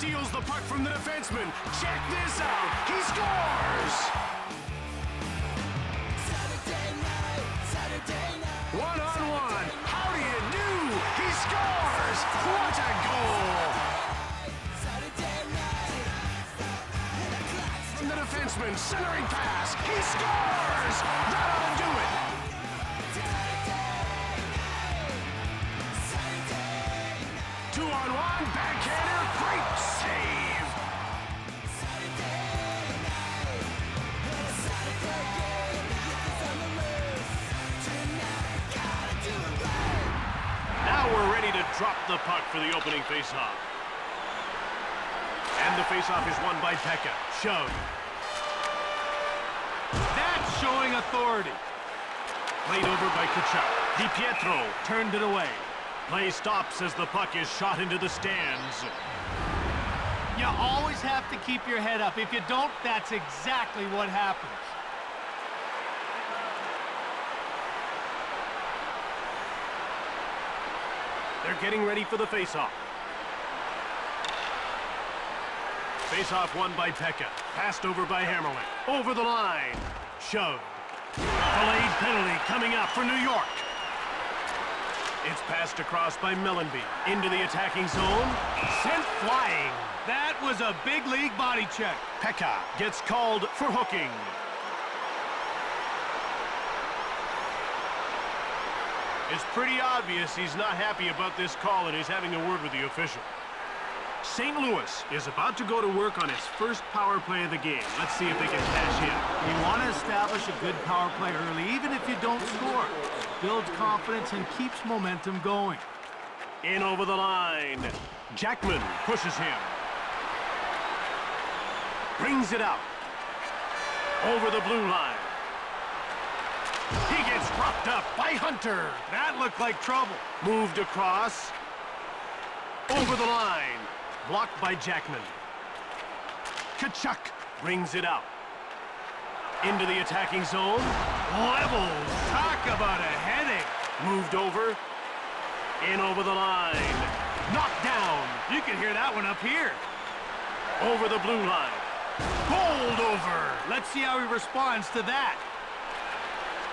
steals the puck from the defenseman. Check this out. He scores! One-on-one. How do you do? He scores! What a goal! From the defenseman, centering pass. He scores! That ought to do it. 2-on-1, backhander, great save! Now we're ready to drop the puck for the opening faceoff. And the faceoff is won by Pekka. Shove. That's showing authority. Played over by Kachuk. DiPietro turned it away. Play stops as the puck is shot into the stands. You always have to keep your head up. If you don't, that's exactly what happens. They're getting ready for the faceoff. Faceoff won by Pekka. Passed over by Hammerling. Over the line. Shoved. Delayed penalty coming up for New York. It's passed across by Mellenby. Into the attacking zone. Sent flying. That was a big league body check. Pekka gets called for hooking. It's pretty obvious he's not happy about this call and he's having a word with the official. St. Louis is about to go to work on its first power play of the game. Let's see if they can cash in. You want to establish a good power play early, even if you don't score. Builds confidence and keeps momentum going. In over the line. Jackman pushes him. Brings it out. Over the blue line. He gets roughed up by Hunter. That looked like trouble. Moved across. Over the line. Blocked by Jackman. Kachuk brings it out. Into the attacking zone. Level. Talk about a headache. Moved over. In over the line. Knocked down. You can hear that one up here. Over the blue line. Bowled over. Let's see how he responds to that.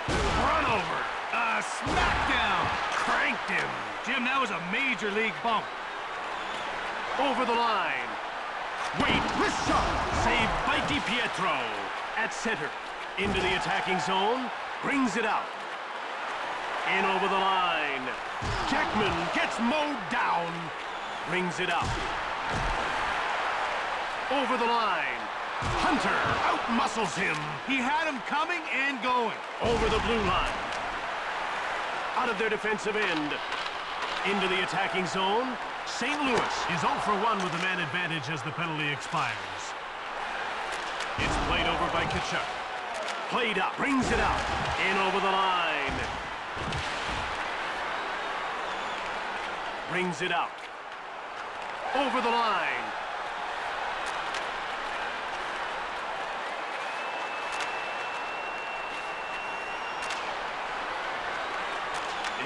Run over. A smackdown. Cranked him. Jim, that was a major league bump. Over the line. Wait, wrist shot. Saved by DiPietro. At center. Into the attacking zone. Brings it out. In over the line. Jackman gets mowed down. Brings it out. Over the line. Hunter out-muscles him. He had him coming and going. Over the blue line. Out of their defensive end. Into the attacking zone. St. Louis is 0 for 1 with the man advantage as the penalty expires. It's played over by Kachuk. Played up. Brings it out. In over the line. Brings it out. Over the line.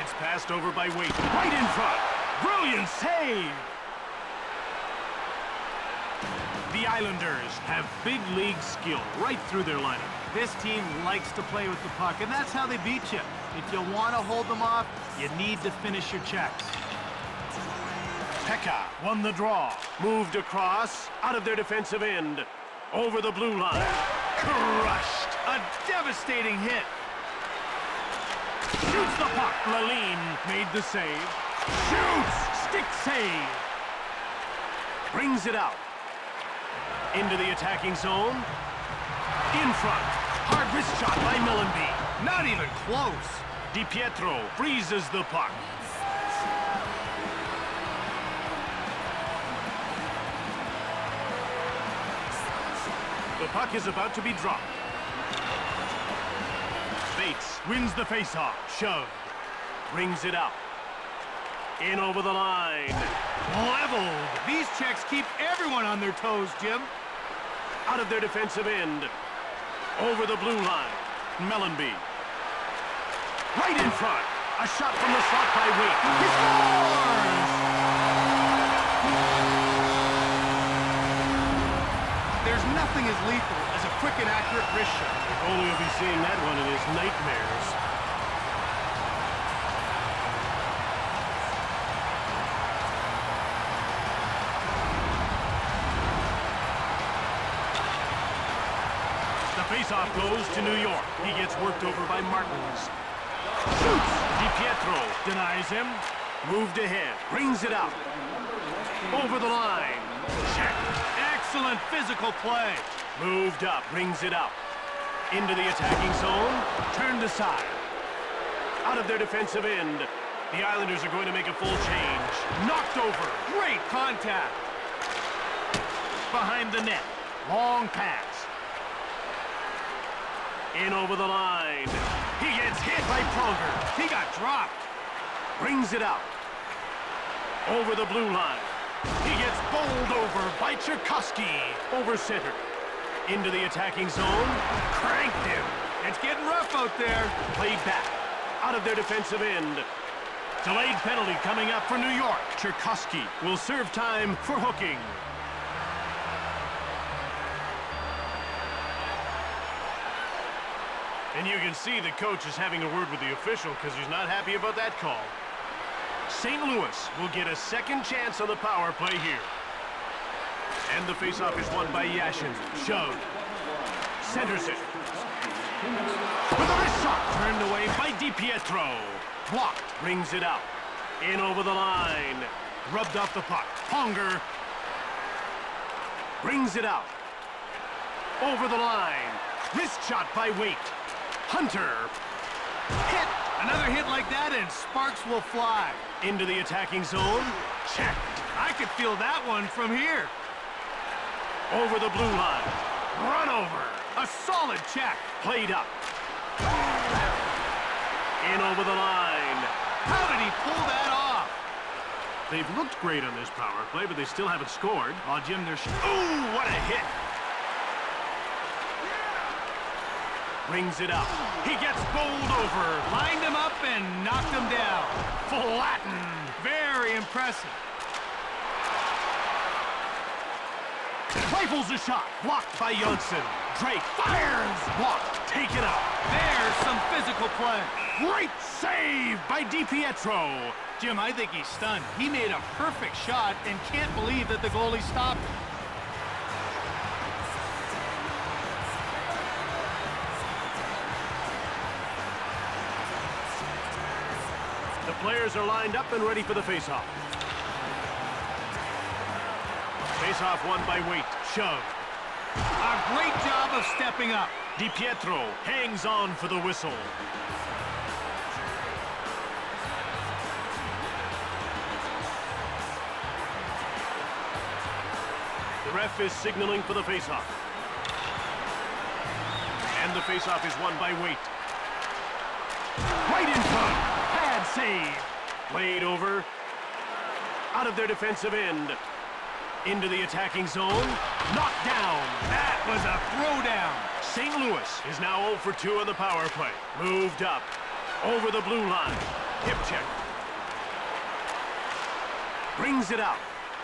It's passed over by Waite. Right in front. Brilliant save. The Islanders have big league skill right through their lineup. This team likes to play with the puck, and that's how they beat you. If you want to hold them off, you need to finish your checks. Pekka won the draw. Moved across. Out of their defensive end. Over the blue line. Crushed. A devastating hit. Shoots the puck. Lalime made the save. Shoots! Stick save! Brings it out. Into the attacking zone. In front. Hard wrist shot by Mellenby. Not even close. DiPietro freezes the puck. The puck is about to be dropped. Bates wins the faceoff. Shoved. Brings it out. In over the line. Leveled. These checks keep everyone on their toes, Jim. Out of their defensive end. Over the blue line. Mellenby. Right in front. A shot from the slot by Waite. He scores! as lethal as a quick and accurate wrist shot. If only he'll be seeing that one in his nightmares. The faceoff goes to New York. He gets worked over by Martins. Shoots. DiPietro denies him. Moved ahead. Brings it out. Over the line. Check. Excellent physical play. Moved up. Brings it out. Into the attacking zone. Turned aside. Out of their defensive end. The Islanders are going to make a full change. Knocked over. Great contact. Behind the net. Long pass. In over the line. He gets hit by Pronger. He got dropped. Brings it out. Over the blue line. He gets bowled over by Tchaikovsky. Over center. Into the attacking zone. Cranked him. It's getting rough out there. Played back. Out of their defensive end. Delayed penalty coming up for New York. Tchaikovsky will serve time for hooking. And you can see the coach is having a word with the official because he's not happy about that call. St. Louis will get a second chance on the power play here. And the faceoff is won by Yashin. Shoved. Centers it. With a wrist shot. Turned away by DiPietro. Blocked. Brings it out. In over the line. Rubbed off the puck. Pronger. Brings it out. Over the line. Wrist shot by Waite. Hunter. Hit. Another hit like that and sparks will fly. Into the attacking zone. Checked. I could feel that one from here. Over the blue line. Run over. A solid check. Played up. In over the line. How did he pull that off? They've looked great on this power play, but they still haven't scored. Oh, Jim, they're... Ooh, what a hit. Brings it up. He gets bowled over. Lined him up and knocked him down. Flattened. Very impressive. Rifles a shot. Blocked by Johnson. Drake fires. Blocked. Taken out. There's some physical play. Great save by DiPietro. Jim, I think he's stunned. He made a perfect shot and can't believe that the goalie stopped it. The players are lined up and ready for the faceoff. Faceoff won by Waite. Shove. A great job of stepping up. DiPietro hangs on for the whistle. The ref is signaling for the faceoff. And the faceoff is won by Waite. Right in front. Bad save. Played over. Out of their defensive end. Into the attacking zone. Knocked down. That was a throwdown. St. Louis is now 0 for 2 on the power play. Moved up. Over the blue line. Hip check. Brings it out.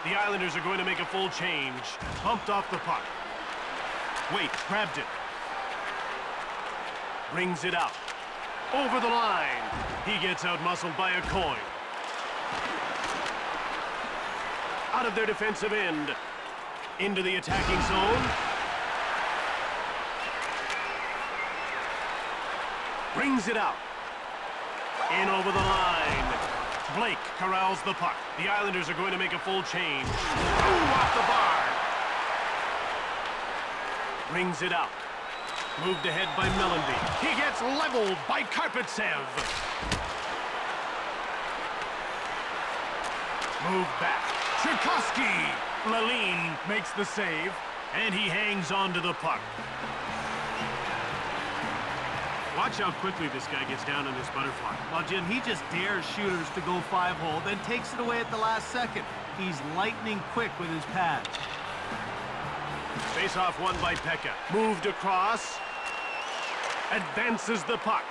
The Islanders are going to make a full change. Bumped off the puck. Waite grabbed it. Brings it out. Over the line. He gets out-muscled by a coin. Out of their defensive end. Into the attacking zone. Brings it out. In over the line. Blake corrals the puck. The Islanders are going to make a full change. Ooh, off the bar. Brings it out. Moved ahead by Mellanby. He gets leveled by Karpatsev. Moved back. Tchaikovsky. Lalin makes the save, and he hangs on to the puck. Watch how quickly this guy gets down in this butterfly. Well, Jim, he just dares shooters to go 5-hole, then takes it away at the last second. He's lightning quick with his pads. Face-off won by Pekka. Moved across. Advances the puck.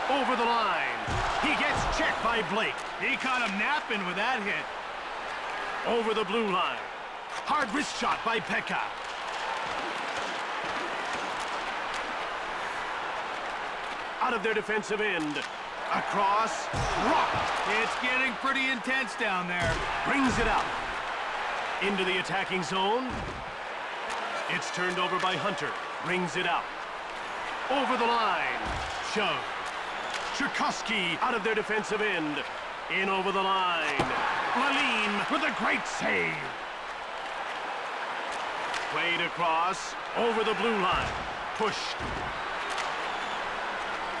Over the line. He gets checked by Blake. He caught him napping with that hit. Over the blue line. Hard wrist shot by Pekka. Out of their defensive end. Across. Rocked. It's getting pretty intense down there. Brings it out. Into the attacking zone. It's turned over by Hunter. Brings it out. Over the line. Shove. Tchaikovsky out of their defensive end. In over the line. Lalime with a great save. Played across. Over the blue line. Pushed.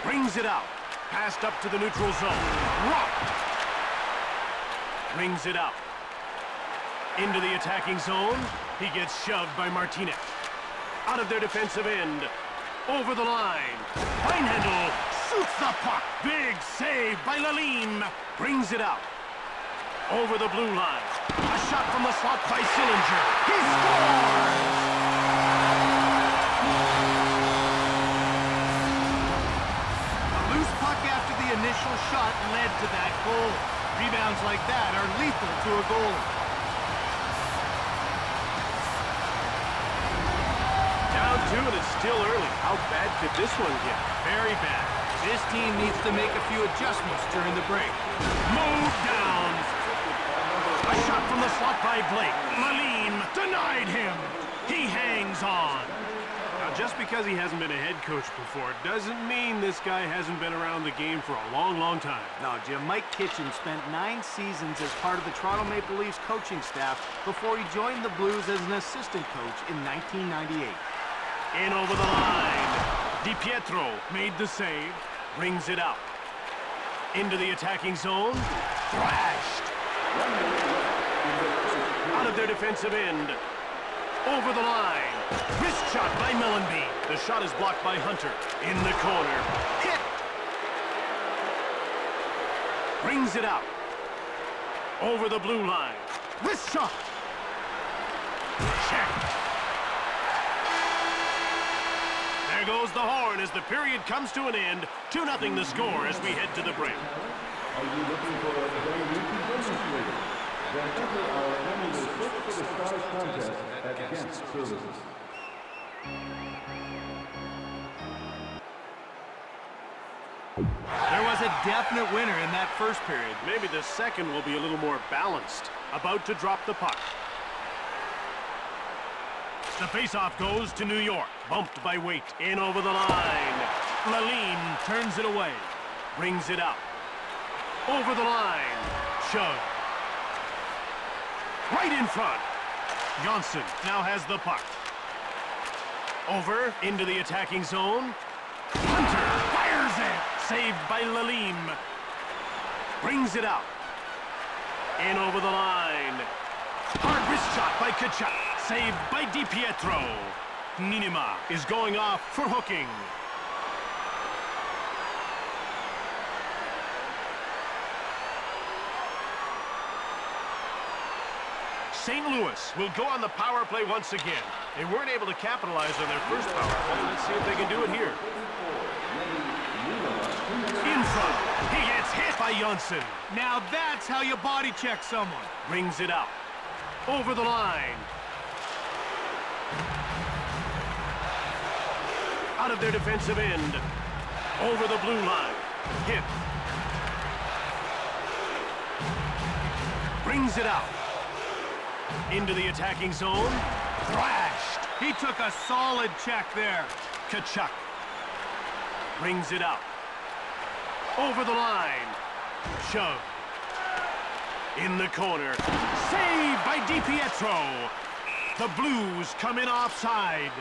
Brings it out. Passed up to the neutral zone. Rocked. Brings it out. Into the attacking zone. He gets shoved by Martinez. Out of their defensive end. Over the line. Feinhandel shoots the puck. Big save by Lalime. Brings it out. Over the blue line. A shot from the slot by Sillinger. He scores! After the initial shot led to that goal. Rebounds like that are lethal to a goalie. Down two and it's still early. How bad could this one get? Very bad. This team needs to make a few adjustments during the break. Move down. A shot from the slot by Blake. Lalime denied him. He hangs on. Now, just because he hasn't been a head coach before doesn't mean this guy hasn't been around the game for a long, long time. No, Jim, Mike Kitchen spent 9 seasons as part of the Toronto Maple Leafs coaching staff before he joined the Blues as an assistant coach in 1998. In over the line. DiPietro made the save. Brings it out. Into the attacking zone. Thrashed. Out of their defensive end. Over the line. Wrist shot by Mellenby. The shot is blocked by Hunter. In the corner. Hit. Brings it out. Over the blue line. Wrist shot. Checked. There goes the horn as the period comes to an end. 2-0 the score as we head to the break. Are you looking for a very repeat business leader? Then enter our annual Fit for the Stars contest at Guest Services. There was a definite winner in that first period. Maybe the second will be a little more balanced. About to drop the puck. The faceoff goes to New York. Bumped by Waite. In over the line. Lalime turns it away. Brings it out. Over the line. Shove. Right in front. Johnson now has the puck. Over into the attacking zone. Hunter fires it. Saved by Lalime. Brings it out. In over the line. Hard wrist shot by Tkachuk. Saved by DiPietro. Ninima is going off for hooking. St. Louis will go on the power play once again. They weren't able to capitalize on their first power play. Let's see if they can do it here. In front. He gets hit by Johnson. Now that's how you body check someone. Brings it out. Over the line. Out of their defensive end. Over the blue line. Hit. Brings it out. Into the attacking zone. Thrashed. He took a solid check there. Tkachuk. Brings it out. Over the line. Shove. In the corner. Saved by DiPietro. The Blues come in offside.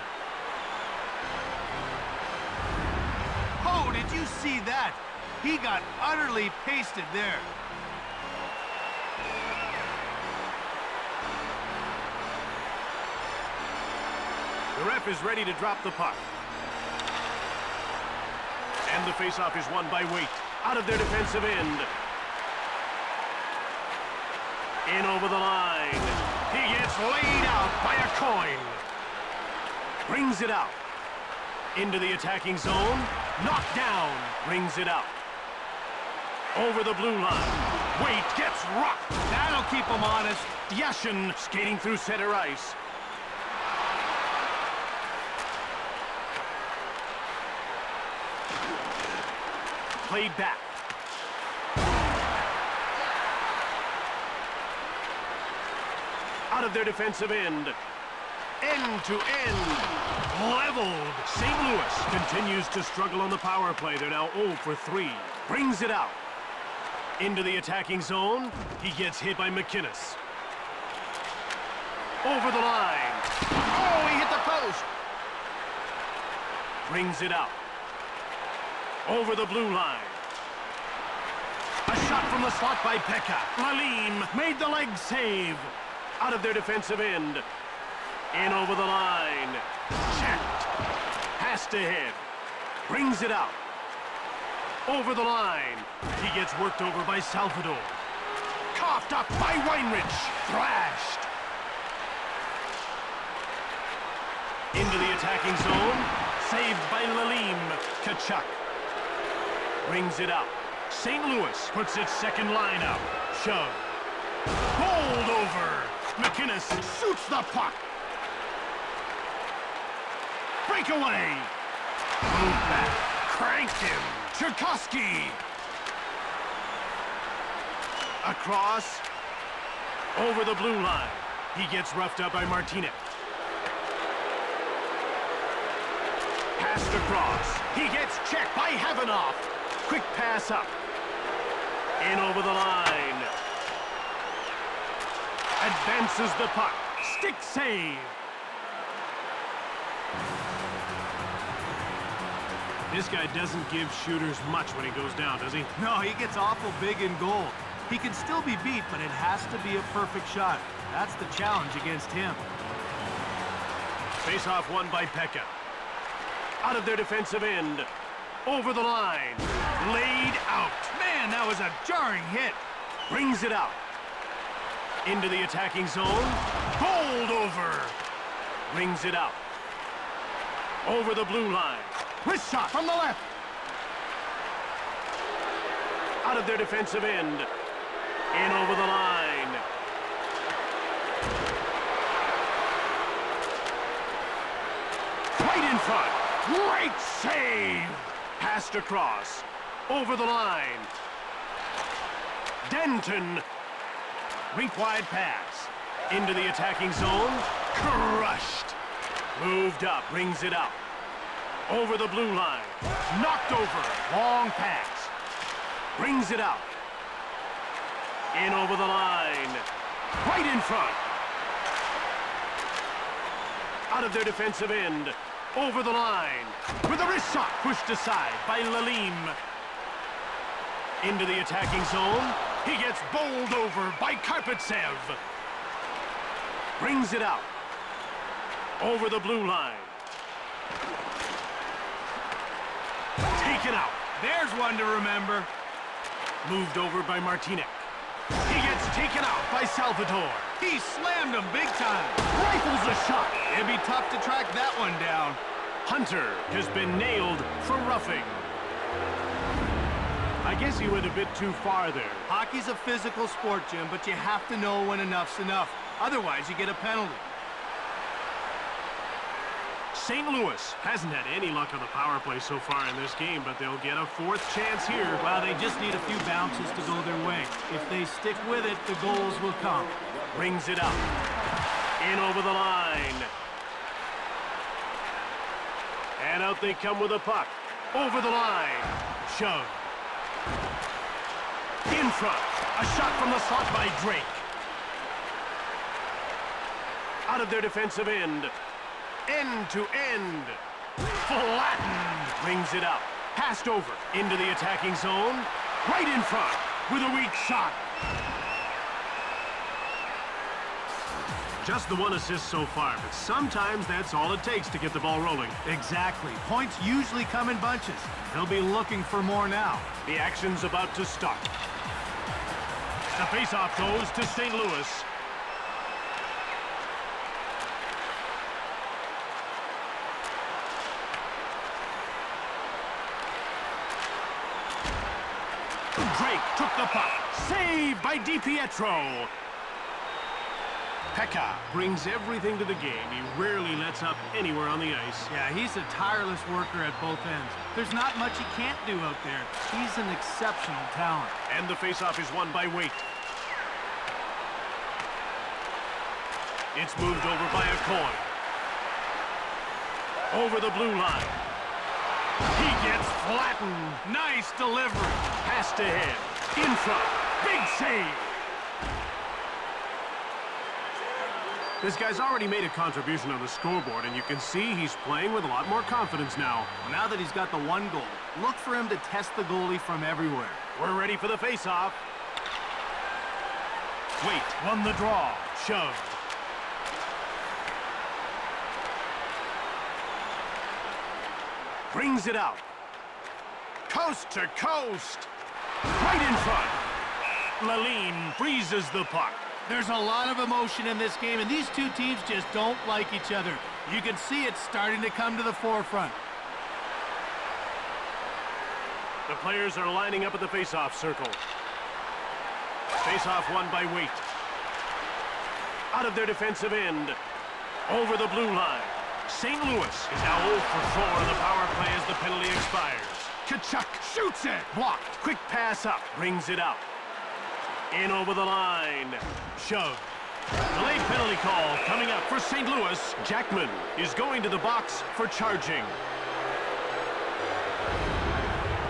Oh, did you see that? He got utterly pasted there. The ref is ready to drop the puck. And the faceoff is won by Waite. Out of their defensive end. In over the line. He gets laid out by a coin. Brings it out. Into the attacking zone. Knocked down. Brings it out. Over the blue line. Waite gets rocked. That That'll keep him honest. Yashin skating through center ice. Played back. Out of their defensive end. End to end. Leveled. St. Louis continues to struggle on the power play. They're now 0 for 3. Brings it out. Into the attacking zone. He gets hit by McInnes. Over the line. Oh, he hit the post. Brings it out. Over the blue line. A shot from the slot by Pekka. Lalim made the leg save. Out of their defensive end. In over the line. Checked. Passed ahead. Brings it out. Over the line. He gets worked over by Salvador. Coughed up by Weinrich. Thrashed. Into the attacking zone. Saved by Lalim. Kachuk. Brings it out. St. Louis puts its second line out. Shove. Bowled over. McInnes shoots the puck. Breakaway. Move back. Cranked him. Tchaikovsky. Across. Over the blue line. He gets roughed up by Martinez. Passed across. He gets checked by Havanoff. Quick pass up. In over the line. Advances the puck. Stick save. This guy doesn't give shooters much when he goes down, does he? No, he gets awful big in goal. He can still be beat, but it has to be a perfect shot. That's the challenge against him. Face-off won by Pekka. Out of their defensive end. Over the line. Laid out. Man, that was a jarring hit. Brings it out. Into the attacking zone. Bowled over. Brings it out. Over the blue line. Wrist shot from the left. Out of their defensive end. In over the line. Right in front. Great save. Passed across. Over the line. Denton. Rink-wide pass. Into the attacking zone. Crushed. Moved up. Brings it out. Over the blue line. Knocked over. Long pass. Brings it out. In over the line. Right in front. Out of their defensive end. Over the line. With a wrist shot pushed aside by Lalim. Into the attacking zone. He gets bowled over by Karpatsev. Brings it out. Over the blue line. Taken out. There's one to remember. Moved over by Martinez. He gets taken out by Salvador. He slammed him big time. Rifles a shot. It'd be tough to track that one down. Hunter has been nailed for roughing. I guess he went a bit too far there. Hockey's a physical sport, Jim, but you have to know when enough's enough. Otherwise, you get a penalty. St. Louis hasn't had any luck on the power play so far in this game, but they'll get a fourth chance here. Well, they just need a few bounces to go their way. If they stick with it, the goals will come. Brings it up. In over the line. And out they come with a puck. Over the line. Shove. In front. A shot from the slot by Drake. Out of their defensive end. End to end. Flattened. Brings it up. Passed over. Into the attacking zone. Right in front. With a weak shot. Just the one assist so far, but sometimes that's all it takes to get the ball rolling. Exactly. Points usually come in bunches. They'll be looking for more now. The action's about to start. The faceoff goes to St. Louis. Drake took the puck. Saved by DiPietro. Pekka brings everything to the game. He rarely lets up anywhere on the ice. Yeah, he's a tireless worker at both ends. There's not much he can't do out there. He's an exceptional talent. And the faceoff is won by Waite. It's moved over by a coin. Over the blue line. He gets flattened. Nice delivery. Passed ahead. In front. Big save. This guy's already made a contribution on the scoreboard, and you can see he's playing with a lot more confidence now. Now that he's got the one goal, look for him to test the goalie from everywhere. We're ready for the face-off. Waite won the draw. Shoved. Brings it out. Coast to coast. Right in front. Lalime freezes the puck. There's a lot of emotion in this game, and these two teams just don't like each other. You can see it starting to come to the forefront. The players are lining up at the face-off circle. Face-off won by Waite. Out of their defensive end. Over the blue line. St. Louis is now 0 for 4 on the power play as the penalty expires. Tkachuk shoots it. Blocked. Quick pass up. Brings it out. In over the line. Shove. Delayed penalty call coming up for St. Louis. Jackman is going to the box for charging.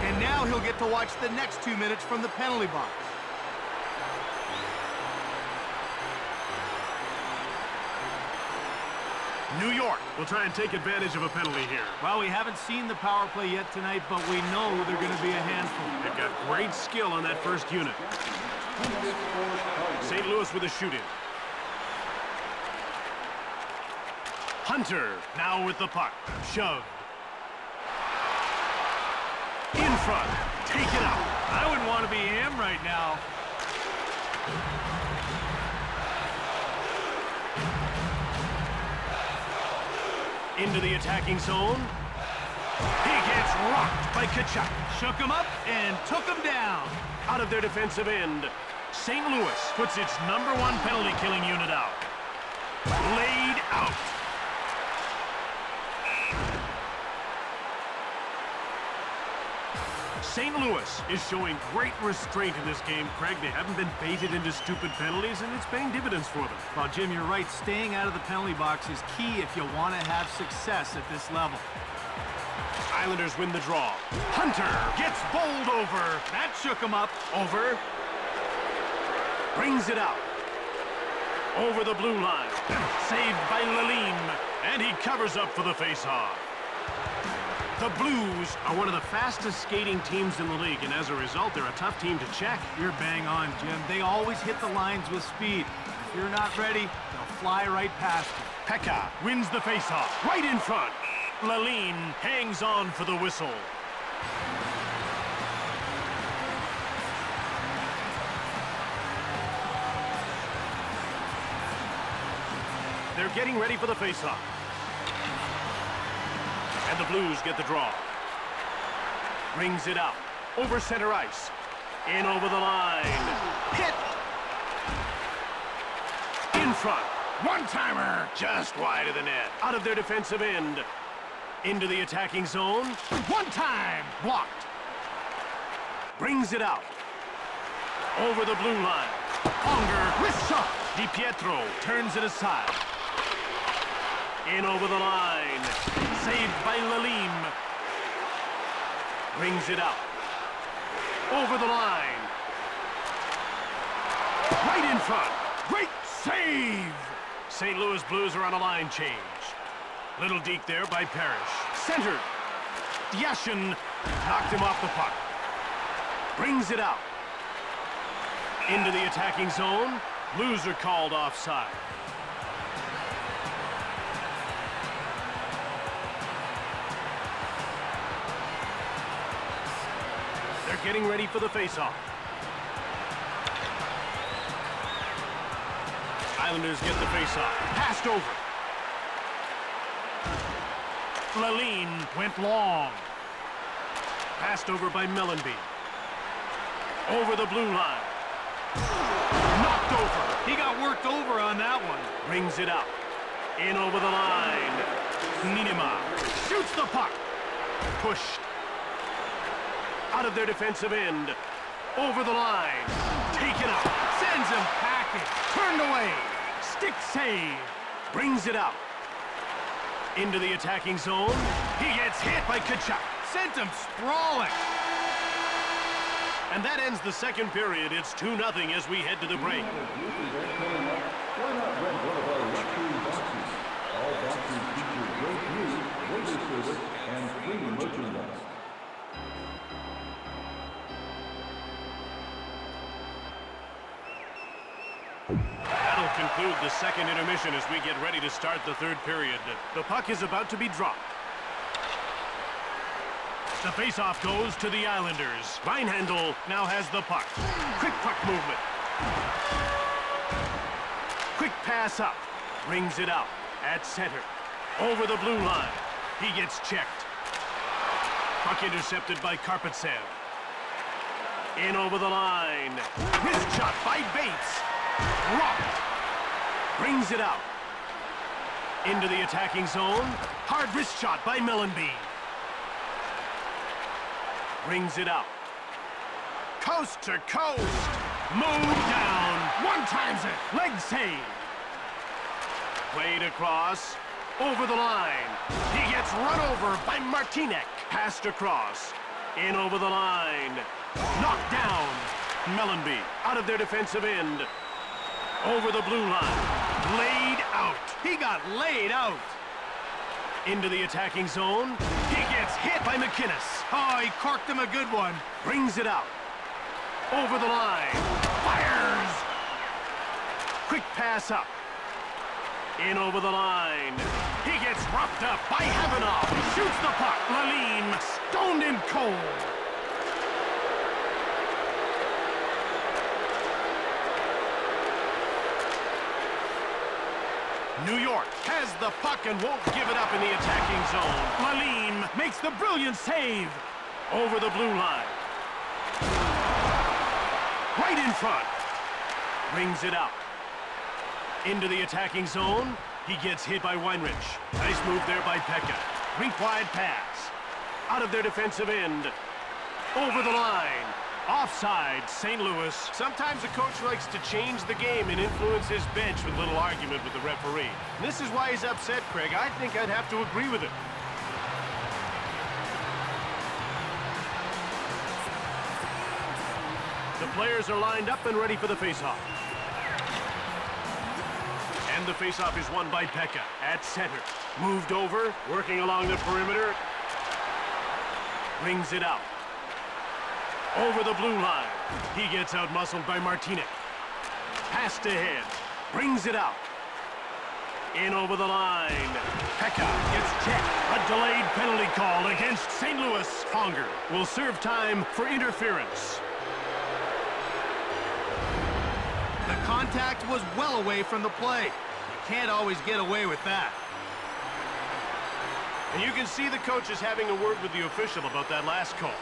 And now he'll get to watch the next 2 minutes from the penalty box. New York will try and take advantage of a penalty here. Well, we haven't seen the power play yet tonight, but we know they're going to be a handful. They've got great skill on that first unit. St. Louis with a shoot-in. Hunter now with the puck. Shoved. In front. Take it out. I wouldn't want to be him right now. Into the attacking zone. He gets rocked by Tkachuk. Shook him up and took him down. Out of their defensive end. St. Louis puts its #1 penalty-killing unit out. Laid out. St. Louis is showing great restraint in this game, Craig. They haven't been baited into stupid penalties, and it's paying dividends for them. Well, Jim, you're right. Staying out of the penalty box is key if you want to have success at this level. Islanders win the draw. Hunter gets bowled over. That shook him up. Over. Brings it out. Over the blue line. Saved by Lalime. And he covers up for the faceoff. The Blues are one of the fastest skating teams in the league, and as a result, they're a tough team to check. You're bang on, Jim. They always hit the lines with speed. If you're not ready, they'll fly right past you. Pekka wins the faceoff. Right in front. Lalime hangs on for the whistle. They're getting ready for the faceoff. And the Blues get the draw. Brings it out. Over center ice. In over the line. Hit! In front. One-timer. Just wide of the net. Out of their defensive end. Into the attacking zone. One time. Blocked. Brings it out. Over the blue line. Conger with shot. DiPietro turns it aside. In over the line. Saved by Lalime. Brings it out. Over the line. Right in front. Great save! St. Louis Blues are on a line change. Little deke there by Parrish. Centered. Yashin knocked him off the puck. Brings it out. Into the attacking zone. Blues are called offside. They're getting ready for the faceoff. Islanders get the faceoff. Passed over. Lalime went long. Passed over by Mellenby. Over the blue line. Knocked over. He got worked over on that one. Brings it up. In over the line. Ninema shoots the puck. Pushed. Out of their defensive end. Over the line. Taken up. Sends him packing. Turned away. Stick save. Brings it out. Into the attacking zone. He gets hit by Tkachuk. Sent him sprawling. And that ends the second period. It's 2-0 as we head to the break. Why not rent one of our luxury boxes? All boxes feature great view, waiter service, and free merchandise. That'll conclude the second intermission as we get ready to start the third period. The puck is about to be dropped. The faceoff goes to the Islanders. Reinhandel now has the puck. Quick puck movement. Quick pass up. Brings it out at center. Over the blue line. He gets checked. Puck intercepted by Karpatsev. In over the line. Wrist shot by Bates. Rocked. Brings it out. Into the attacking zone. Hard wrist shot by Millenby. Brings it out. Coast to coast. Move down. One times it. Leg save. Played across. Over the line. He gets run over by Martinek. Passed across. In over the line. Knocked down. Millenby out of their defensive end. Over the blue line. Laid out. He got laid out. Into the attacking zone. He gets hit by McInnes. Oh, he corked him a good one. Brings it out. Over the line. Fires. Quick pass up. In over the line. He gets roughed up by Havanoff. Shoots the puck. Lalime stoned in cold. New York has the puck and won't give it up in the attacking zone. Lalime makes the brilliant save. Over the blue line. Right in front. Brings it out. Into the attacking zone. He gets hit by Weinrich. Nice move there by Pekka. Rink-wide pass. Out of their defensive end. Over the line. Offside, St. Louis. Sometimes a coach likes to change the game and influence his bench with a little argument with the referee. And this is why he's upset, Craig. I think I'd have to agree with it. The players are lined up and ready for the faceoff. And the faceoff is won by Pekka at center. Moved over, working along the perimeter. Brings it out. Over the blue line. He gets out-muscled by Martinek. Passed ahead. Brings it out. In over the line. Pekka gets checked. A delayed penalty call against St. Louis. Conger will serve time for interference. The contact was well away from the play. You can't always get away with that. And you can see the coach is having a word with the official about that last call.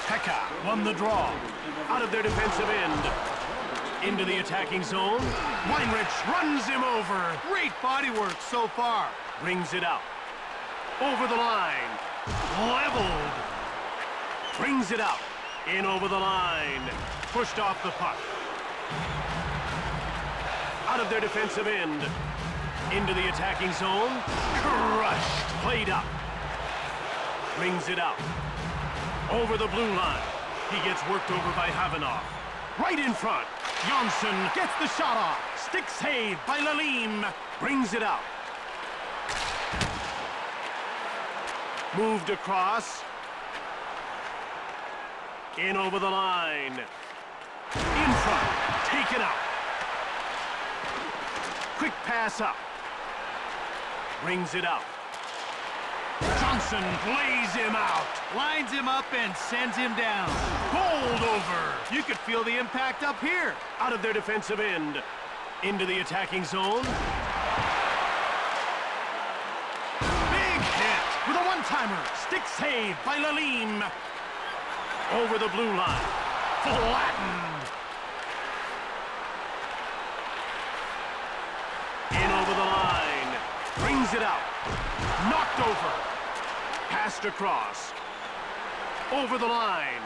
Pekka won the draw. Out of their defensive end. Into the attacking zone. Weinrich runs him over. Great body work so far. Brings it out. Over the line. Leveled. Brings it out. In over the line. Pushed off the puck. Out of their defensive end. Into the attacking zone. Crushed. Played up. Brings it out. Over the blue line. He gets worked over by Havanoff. Right in front. Johnson gets the shot off. Stick save by Lalime. Brings it out. Moved across. In over the line. In front. Taken out. Quick pass up. Brings it out. Johnson lays him out. Lines him up and sends him down. Bowled over. You could feel the impact up here. Out of their defensive end. Into the attacking zone. Big hit with a one-timer. Stick save by Lalime. Over the blue line. Flattened. In over the line. Brings it out. Knocked over. Passed across. Over the line.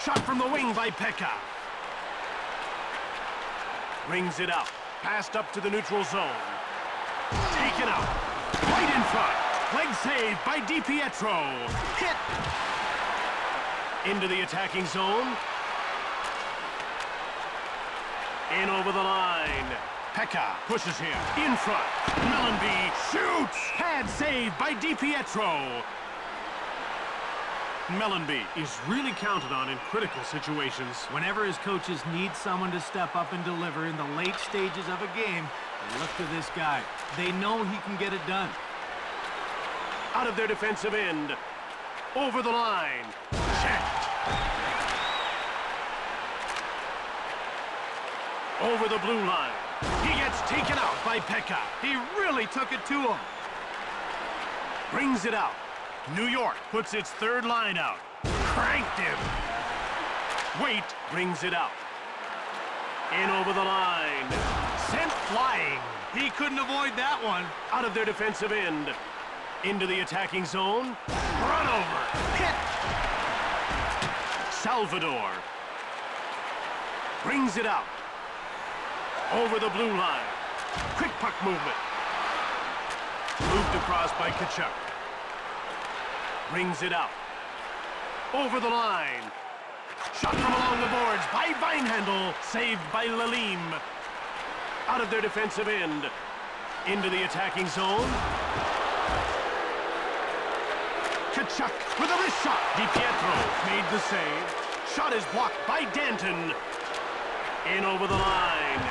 Shot from the wing by Pekka. Brings it out. Passed up to the neutral zone. Taken out. Right in front. Leg save by DiPietro. Hit. Into the attacking zone. In over the line. Pekka pushes him. In front. Mellanby shoots. Pad save by DiPietro. Mellanby is really counted on in critical situations. Whenever his coaches need someone to step up and deliver in the late stages of a game, they look to this guy. They know he can get it done. Out of their defensive end. Over the line. Checked. Over the blue line. He gets taken out by Pekka. He really took it to him. Brings it out. New York puts its third line out. Cranked him. Waite brings it out. In over the line. Sent flying. He couldn't avoid that one. Out of their defensive end. Into the attacking zone. Run over. Hit. Salvador. Brings it out. Over the blue line. Quick puck movement. Moved across by Tkachuk. Brings it out. Over the line. Shot from along the boards by Vinehandle. Saved by Lalime. Out of their defensive end. Into the attacking zone. Tkachuk with a wrist shot. DiPietro made the save. Shot is blocked by Danton. In over the line.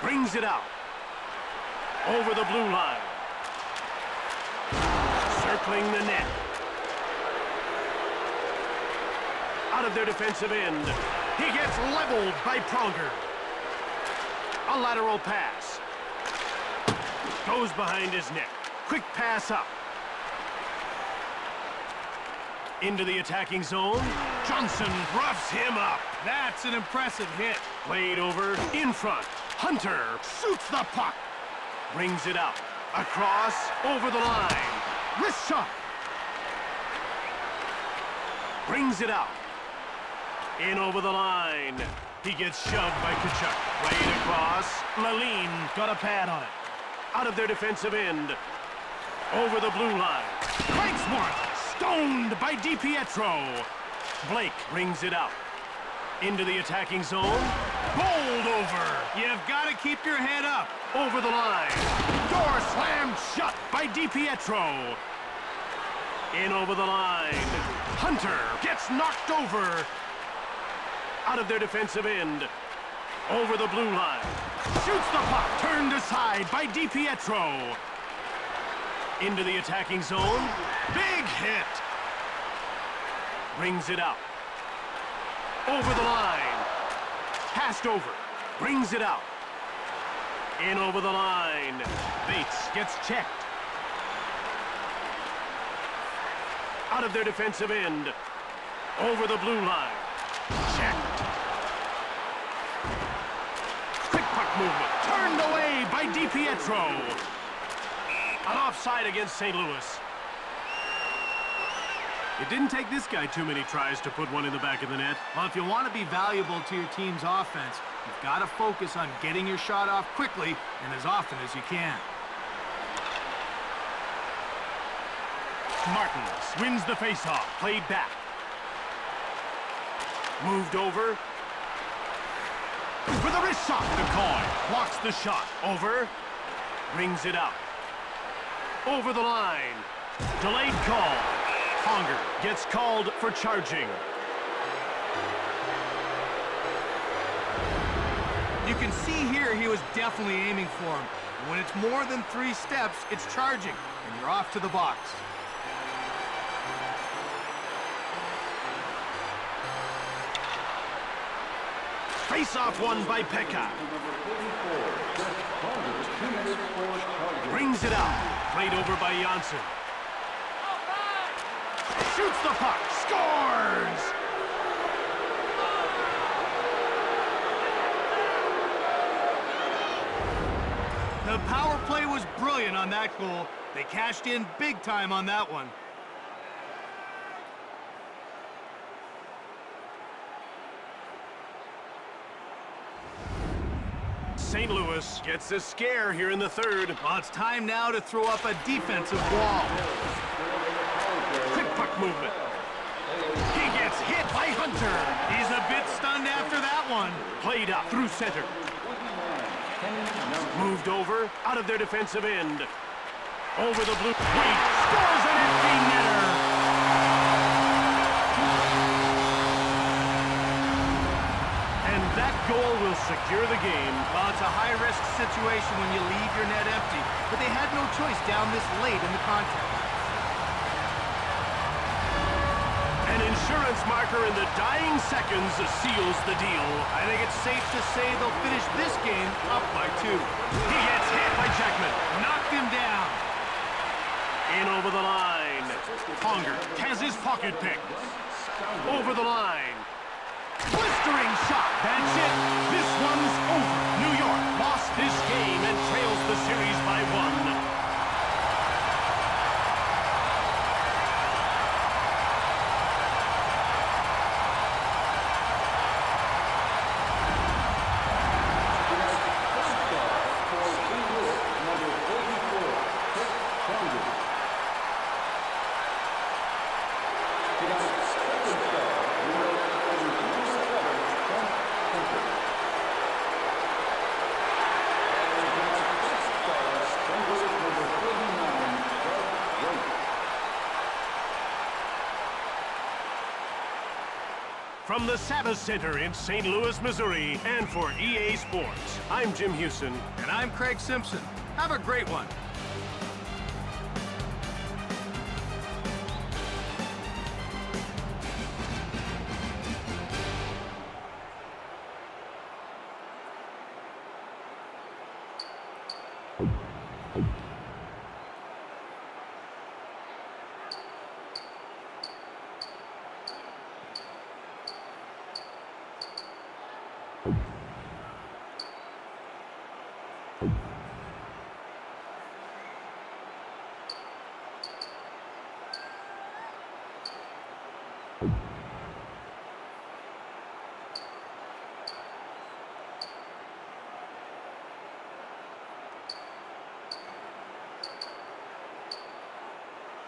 Brings it out. Over the blue line. Circling the net. Out of their defensive end. He gets leveled by Pronger. A lateral pass. Goes behind his net. Quick pass up. Into the attacking zone. Johnson roughs him up. That's an impressive hit. Played over in front. Hunter shoots the puck. Brings it out. Across, over the line. Wrist shot. Brings it out. In over the line. He gets shoved by Tkachuk. Played across. Lalime got a pad on it. Out of their defensive end. Over the blue line. Cranks one. Stoned by DiPietro. Blake brings it out. Into the attacking zone. Bowled over. You've got to keep your head up. Over the line. Door slammed shut by DiPietro. In over the line. Hunter gets knocked over. Out of their defensive end. Over the blue line. Shoots the puck. Turned aside by DiPietro. Into the attacking zone. Big hit. Brings it out. Over the line. Passed over. Brings it out. In over the line. Bates gets checked. Out of their defensive end. Over the blue line. Checked. Quick puck movement. Turned away by DiPietro. An offside against St. Louis. It didn't take this guy too many tries to put one in the back of the net. Well, if you want to be valuable to your team's offense, you've got to focus on getting your shot off quickly and as often as you can. Martins wins the faceoff. Played back. Moved over. With a wrist shot. McCoy blocks the shot. Over. Brings it out. Over the line. Delayed call. Pronger gets called for charging. You can see here he was definitely aiming for him. When it's more than 3 steps, it's charging, and you're off to the box. Face-off won by Pekka. Brings it out. Played over by Janssen. shoots the puck, scores! The power play was brilliant on that goal. They cashed in big time on that one. St. Louis gets a scare here in the third. Well, it's time now to throw up a defensive wall. Quick puck movement. He gets hit by Hunter. He's a bit stunned after that one. Played up through center. Moved over, out of their defensive end. Over the blue. Wait, scores an empty netter. And that goal will secure the game. Well, it's a high-risk situation when you leave your net empty, but they had no choice down this late in the contest. An insurance marker in the dying seconds seals the deal. I think it's safe to say they'll finish this game up by 2. He gets hit by Jackman. Knocked him down. In over the line. Conger has his pocket pick. Over the line. Blistering shot. That's it. This one's over. New York lost this game and trails the series by 1. From the Savas Center in St. Louis, Missouri, and for EA Sports, I'm Jim Houston. And I'm Craig Simpson. Have a great one.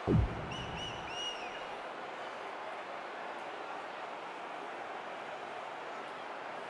Thank you.